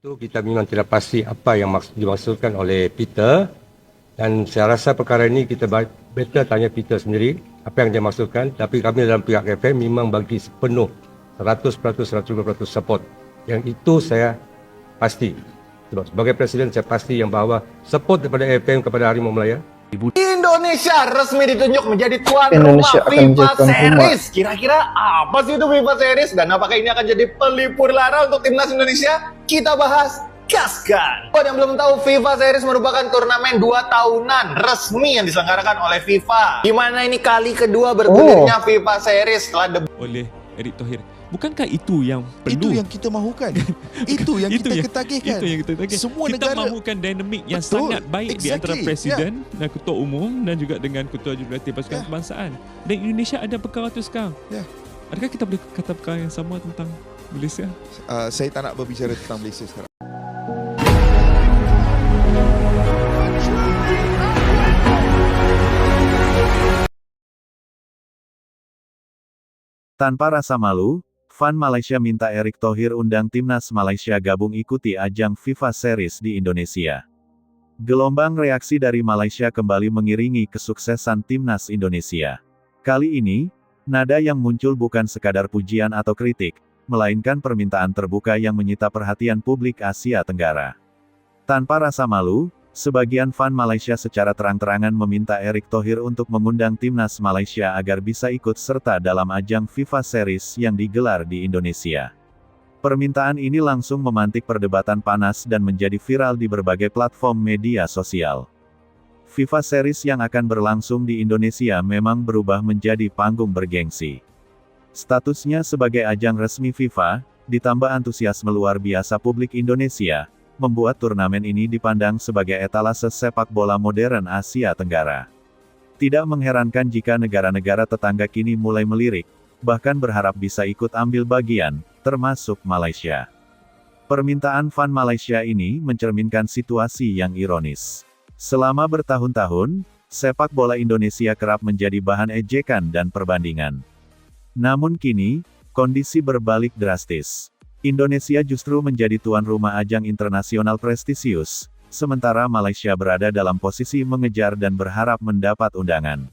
Itu kita memang tidak pasti apa yang dimaksudkan oleh Peter, dan saya rasa perkara ini kita better tanya Peter sendiri apa yang dia maksudkan. Tapi kami dalam pihak FM memang bagi sepenuh 100%, 120% support. Yang itu saya pasti. Sebab sebagai Presiden saya pasti yang bahawa support daripada FM kepada Harimau Melaya. Indonesia resmi ditunjuk menjadi tuan Indonesia rumah akan FIFA menjadi tuan rumah. Series. Kira-kira apa sih itu FIFA Series dan apakah ini akan jadi pelipur lara untuk timnas Indonesia? Kita bahas. Gaskan. Buat yang belum tahu, FIFA Series merupakan turnamen 2 tahunan resmi yang diselenggarakan oleh FIFA. Di mana ini kali kedua bergulirnya FIFA Series setelah debut oleh Erick Thohir. Bukankah itu yang perlu? Itu yang kita mahukan. Itu yang kita ketagihkan. Itu yang kita ketagihkan. Semua kita negara mahukan dinamik yang Betul, sangat baik di antara exactly, presiden dan ketua umum dan juga dengan ketua jurulatif pasukan kebangsaan. Dan Indonesia ada perkara itu sekarang. Adakah kita boleh kata perkara yang sama tentang Malaysia? Saya tak nak berbicara tentang Malaysia sekarang. Tanpa rasa malu, fan Malaysia minta Erick Thohir undang timnas Malaysia gabung ikuti ajang FIFA Series di Indonesia. Gelombang reaksi dari Malaysia kembali mengiringi kesuksesan timnas Indonesia. Kali ini, nada yang muncul bukan sekadar pujian atau kritik, melainkan permintaan terbuka yang menyita perhatian publik Asia Tenggara. Tanpa rasa malu, sebagian fan Malaysia secara terang-terangan meminta Erick Thohir untuk mengundang timnas Malaysia agar bisa ikut serta dalam ajang FIFA Series yang digelar di Indonesia. Permintaan ini langsung memantik perdebatan panas dan menjadi viral di berbagai platform media sosial. FIFA Series yang akan berlangsung di Indonesia memang berubah menjadi panggung bergengsi. Statusnya sebagai ajang resmi FIFA, ditambah antusiasme luar biasa publik Indonesia, membuat turnamen ini dipandang sebagai etalase sepak bola modern Asia Tenggara. Tidak mengherankan jika negara-negara tetangga kini mulai melirik, bahkan berharap bisa ikut ambil bagian, termasuk Malaysia. Permintaan fan Malaysia ini mencerminkan situasi yang ironis. Selama bertahun-tahun, sepak bola Indonesia kerap menjadi bahan ejekan dan perbandingan. Namun kini, kondisi berbalik drastis. Indonesia justru menjadi tuan rumah ajang internasional prestisius, sementara Malaysia berada dalam posisi mengejar dan berharap mendapat undangan.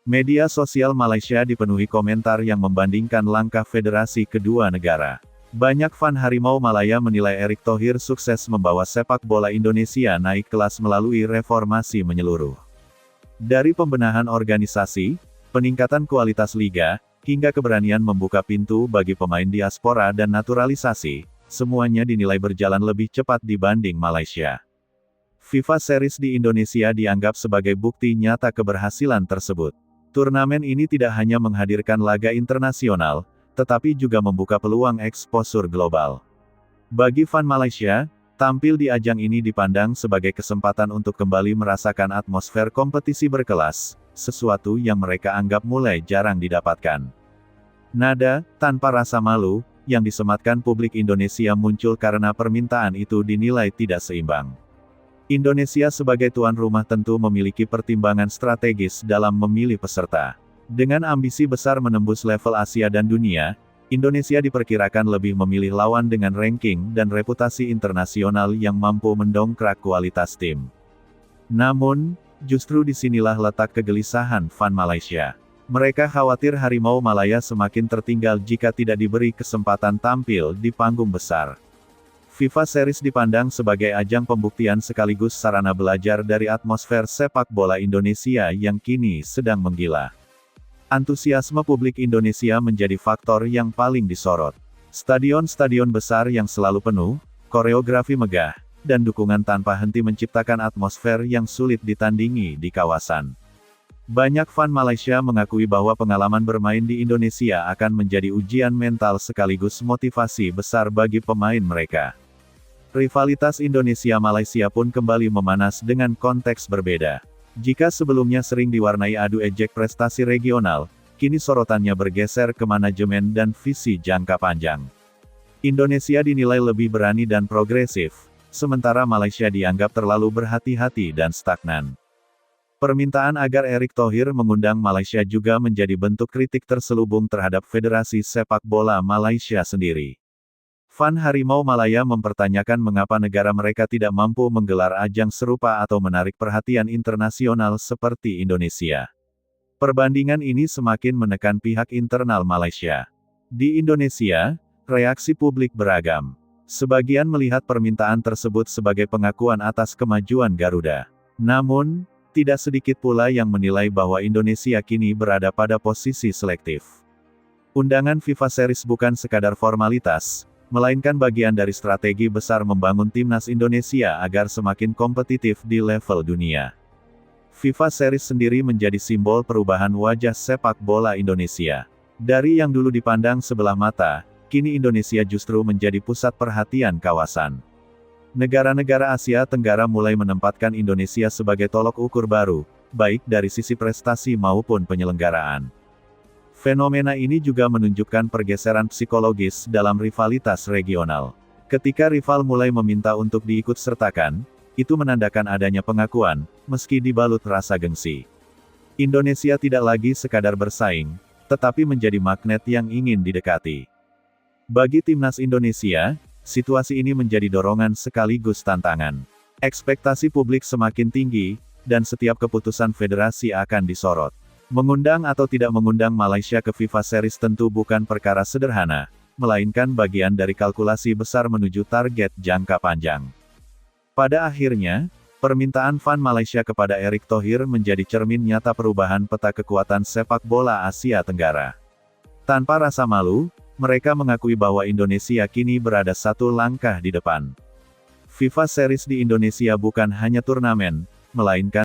Media sosial Malaysia dipenuhi komentar yang membandingkan langkah federasi kedua negara. Banyak fan Harimau Malaya menilai Erick Thohir sukses membawa sepak bola Indonesia naik kelas melalui reformasi menyeluruh. Dari pembenahan organisasi, peningkatan kualitas liga, hingga keberanian membuka pintu bagi pemain diaspora dan naturalisasi, semuanya dinilai berjalan lebih cepat dibanding Malaysia. FIFA Series di Indonesia dianggap sebagai bukti nyata keberhasilan tersebut. Turnamen ini tidak hanya menghadirkan laga internasional, tetapi juga membuka peluang eksposur global. Bagi fan Malaysia, tampil di ajang ini dipandang sebagai kesempatan untuk kembali merasakan atmosfer kompetisi berkelas, sesuatu yang mereka anggap mulai jarang didapatkan. Nada, tanpa rasa malu, yang disematkan publik Indonesia muncul karena permintaan itu dinilai tidak seimbang. Indonesia sebagai tuan rumah tentu memiliki pertimbangan strategis dalam memilih peserta. Dengan ambisi besar menembus level Asia dan dunia, Indonesia diperkirakan lebih memilih lawan dengan ranking dan reputasi internasional yang mampu mendongkrak kualitas tim. Namun, justru disinilah letak kegelisahan fan Malaysia. Mereka khawatir Harimau Malaya semakin tertinggal jika tidak diberi kesempatan tampil di panggung besar. FIFA Series dipandang sebagai ajang pembuktian sekaligus sarana belajar dari atmosfer sepak bola Indonesia yang kini sedang menggila. Antusiasme publik Indonesia menjadi faktor yang paling disorot. Stadion-stadion besar yang selalu penuh, koreografi megah, dan dukungan tanpa henti menciptakan atmosfer yang sulit ditandingi di kawasan. Banyak fan Malaysia mengakui bahwa pengalaman bermain di Indonesia akan menjadi ujian mental sekaligus motivasi besar bagi pemain mereka. Rivalitas Indonesia-Malaysia pun kembali memanas dengan konteks berbeda. Jika sebelumnya sering diwarnai adu ejek prestasi regional, kini sorotannya bergeser ke manajemen dan visi jangka panjang. Indonesia dinilai lebih berani dan progresif, sementara Malaysia dianggap terlalu berhati-hati dan stagnan. Permintaan agar Erick Thohir mengundang Malaysia juga menjadi bentuk kritik terselubung terhadap Federasi Sepak Bola Malaysia sendiri. Fan Harimau Malaya mempertanyakan mengapa negara mereka tidak mampu menggelar ajang serupa atau menarik perhatian internasional seperti Indonesia. Perbandingan ini semakin menekan pihak internal Malaysia. Di Indonesia, reaksi publik beragam. Sebagian melihat permintaan tersebut sebagai pengakuan atas kemajuan Garuda. Namun, tidak sedikit pula yang menilai bahwa Indonesia kini berada pada posisi selektif. Undangan FIFA Series bukan sekadar formalitas, melainkan bagian dari strategi besar membangun timnas Indonesia agar semakin kompetitif di level dunia. FIFA Series sendiri menjadi simbol perubahan wajah sepak bola Indonesia. Dari yang dulu dipandang sebelah mata, kini Indonesia justru menjadi pusat perhatian kawasan. Negara-negara Asia Tenggara mulai menempatkan Indonesia sebagai tolok ukur baru, baik dari sisi prestasi maupun penyelenggaraan. Fenomena ini juga menunjukkan pergeseran psikologis dalam rivalitas regional. Ketika rival mulai meminta untuk diikut-sertakan, itu menandakan adanya pengakuan, meski dibalut rasa gengsi. Indonesia tidak lagi sekadar bersaing, tetapi menjadi magnet yang ingin didekati. Bagi timnas Indonesia, situasi ini menjadi dorongan sekaligus tantangan. Ekspektasi publik semakin tinggi, dan setiap keputusan federasi akan disorot. Mengundang atau tidak mengundang Malaysia ke FIFA Series tentu bukan perkara sederhana, melainkan bagian dari kalkulasi besar menuju target jangka panjang. Pada akhirnya, permintaan Fan Malaysia kepada Erick Thohir menjadi cermin nyata perubahan peta kekuatan sepak bola Asia Tenggara. Tanpa rasa malu, mereka mengakui bahwa Indonesia kini berada satu langkah di depan. FIFA Series di Indonesia bukan hanya turnamen, melainkan